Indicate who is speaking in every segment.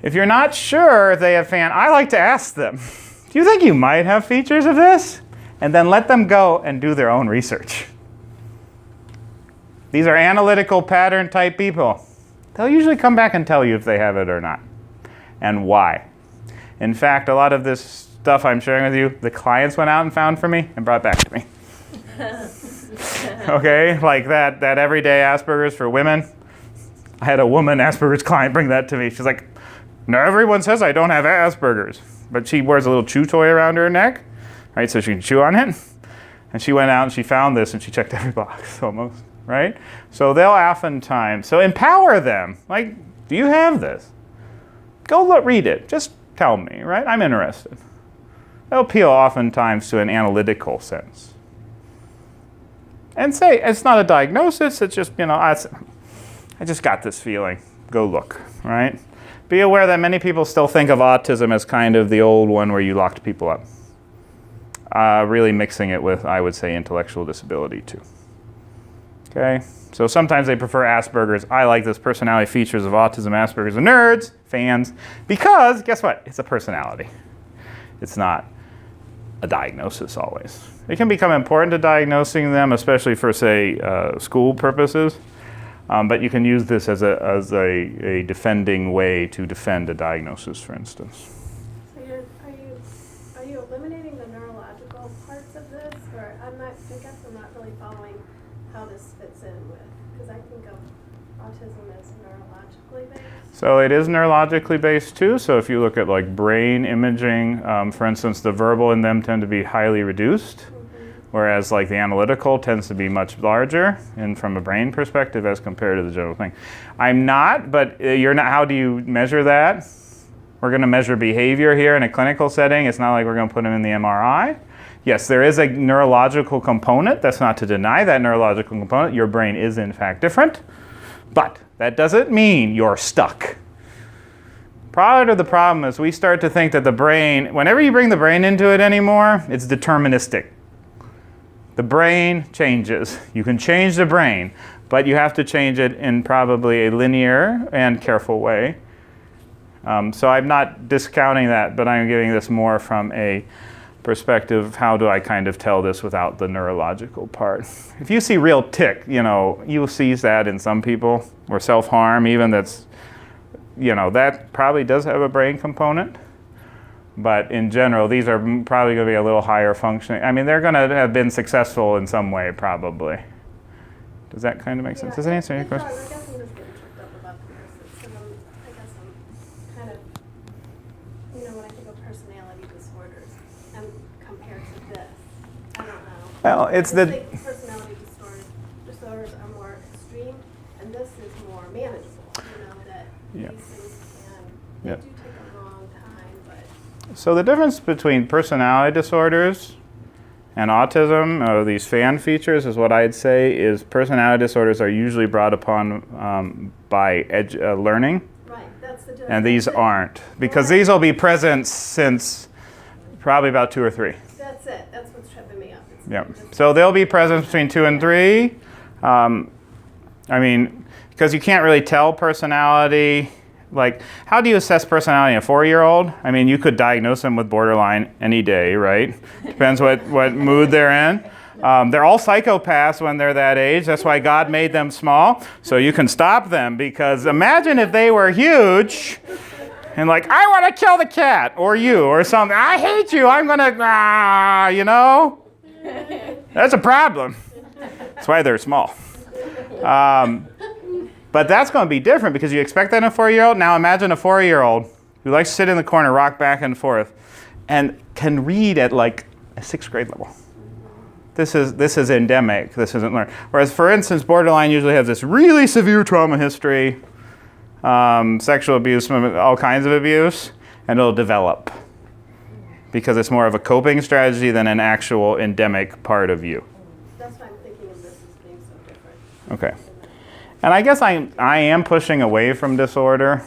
Speaker 1: If you're not sure if they have FAAN, I like to ask them, do you think you might have features of this? And then let them go and do their own research. These are analytical pattern type people. They'll usually come back and tell you if they have it or not, and why. In fact, a lot of this stuff I'm sharing with you, the clients went out and found for me and brought back to me. Okay, like that everyday Asperger's for women. I had a woman Asperger's client bring that to me. She's like, no, everyone says I don't have Asperger's, but she wears a little chew toy around her neck, right, so she can chew on it. And she went out and she found this and she checked every box almost, right? So they'll oftentimes, so empower them. Like, do you have this? Go look, read it. Just tell me, right? I'm interested. They'll appeal oftentimes to an analytical sense. And say, it's not a diagnosis, it's just, I just got this feeling. Go look, right? Be aware that many people still think of autism as kind of the old one where you locked people up. Really mixing it with, I would say, intellectual disability too. Okay, so sometimes they prefer Asperger's. I like this personality features of autism, Asperger's, and nerds, fans, because guess what? It's a personality. It's not a diagnosis always. It can become important to diagnosing them, especially for, say, school purposes. But you can use this as a defending way to defend a diagnosis, for instance.
Speaker 2: So are you eliminating the neurological parts of this, or I guess I'm not really following how this fits in with, because I think of autism as neurologically based.
Speaker 1: So it is neurologically based too. So if you look at like brain imaging, for instance, the verbal in them tend to be highly reduced. Whereas like the analytical tends to be much larger and from a brain perspective as compared to the general thing. I'm not, but you're not. How do you measure that? We're going to measure behavior here in a clinical setting. It's not like we're going to put them in the MRI. Yes, there is a neurological component. That's not to deny that neurological component. Your brain is in fact different, but that doesn't mean you're stuck. Part of the problem is we start to think that the brain, whenever you bring the brain into it anymore, it's deterministic. The brain changes. You can change the brain, but you have to change it in probably a linear and careful way. So I'm not discounting that, but I'm giving this more from a perspective, how do I kind of tell this without the neurological part? If you see real tic, you'll see that in some people, or self-harm even, that's, that probably does have a brain component. But in general, these are probably going to be a little higher functioning. I mean, they're going to have been successful in some way, probably. Does that kind of make sense? Does that answer your question?
Speaker 2: I guess I'm just getting tripped up about the nurses. And I guess I'm kind of, when I think of personality disorders and compared to this, I don't know.
Speaker 1: Well, it's the...
Speaker 2: I think personality disorders are more extreme, and this is more manageable. That
Speaker 1: Yeah.
Speaker 2: these things they do take a long time, but...
Speaker 1: So the difference between personality disorders and autism, these FAAN features, is what I'd say is personality disorders are usually brought upon by learning.
Speaker 2: Right, that's the difference.
Speaker 1: And these aren't, because these will be present since probably about 2 or 3.
Speaker 2: That's it. That's what's tripping me up.
Speaker 1: Yeah. So they'll be present between 2 and 3. Because you can't really tell personality. Like, how do you assess personality in a 4-year-old? I mean, you could diagnose them with borderline any day, right? Depends what mood they're in. They're all psychopaths when they're that age. That's why God made them small, so you can stop them. Because imagine if they were huge and like, I want to kill the cat or you or something. I hate you. I'm going to, That's a problem. That's why they're small. But that's going to be different because you expect that in a 4-year-old. Now imagine a 4-year-old who likes to sit in the corner, rock back and forth, and can read at like a 6th grade level. This is endemic. This isn't learned. Whereas, for instance, borderline usually has this really severe trauma history, sexual abuse, all kinds of abuse, and it'll develop because it's more of a coping strategy than an actual endemic part of you.
Speaker 2: That's why I'm thinking of this as being so different.
Speaker 1: Okay. And I guess I am pushing away from disorder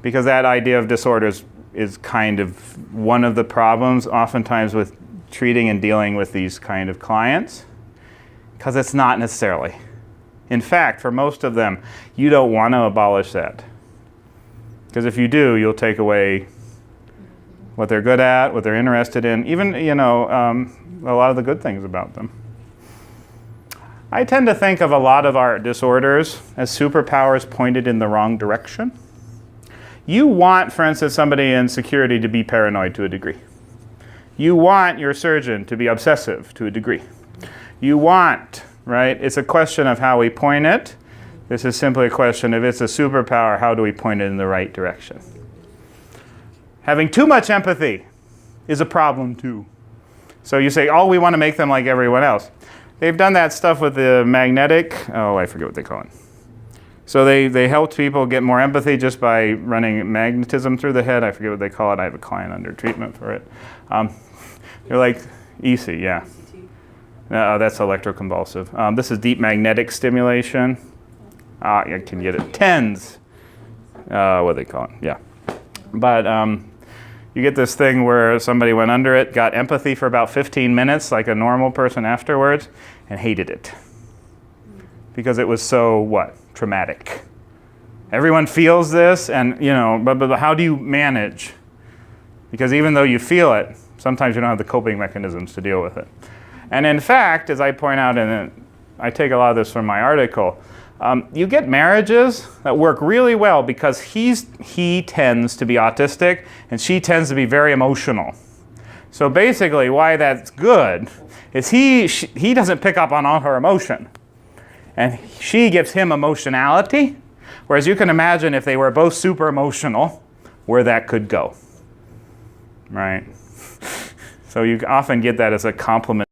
Speaker 1: because that idea of disorders is kind of one of the problems oftentimes with treating and dealing with these kind of clients, because it's not necessarily. In fact, for most of them, you don't want to abolish that. Because if you do, you'll take away what they're good at, what they're interested in, even, a lot of the good things about them. I tend to think of a lot of our disorders as superpowers pointed in the wrong direction. You want, for instance, somebody in security to be paranoid to a degree. You want your surgeon to be obsessive to a degree. You want, right? It's a question of how we point it. This is simply a question of, it's a superpower, how do we point it in the right direction? Having too much empathy is a problem too. So you say, oh, we want to make them like everyone else. They've done that stuff with the magnetic, I forget what they call it. So they helped people get more empathy just by running magnetism through the head. I forget what they call it. I have a client under treatment for it. They're like EC, yeah. No, that's electroconvulsive. This is deep magnetic stimulation. You can get it. TENS, what do they call it? Yeah. But you get this thing where somebody went under it, got empathy for about 15 minutes, like a normal person afterwards, and hated it. Because it was so, traumatic. Everyone feels this, and, but how do you manage? Because even though you feel it, sometimes you don't have the coping mechanisms to deal with it. And in fact, as I point out, I take a lot of this from my article, you get marriages that work really well because he tends to be autistic and she tends to be very emotional. So basically why that's good is he doesn't pick up on all her emotion. And she gives him emotionality, whereas you can imagine if they were both super emotional, where that could go, right? So you often get that as a compliment.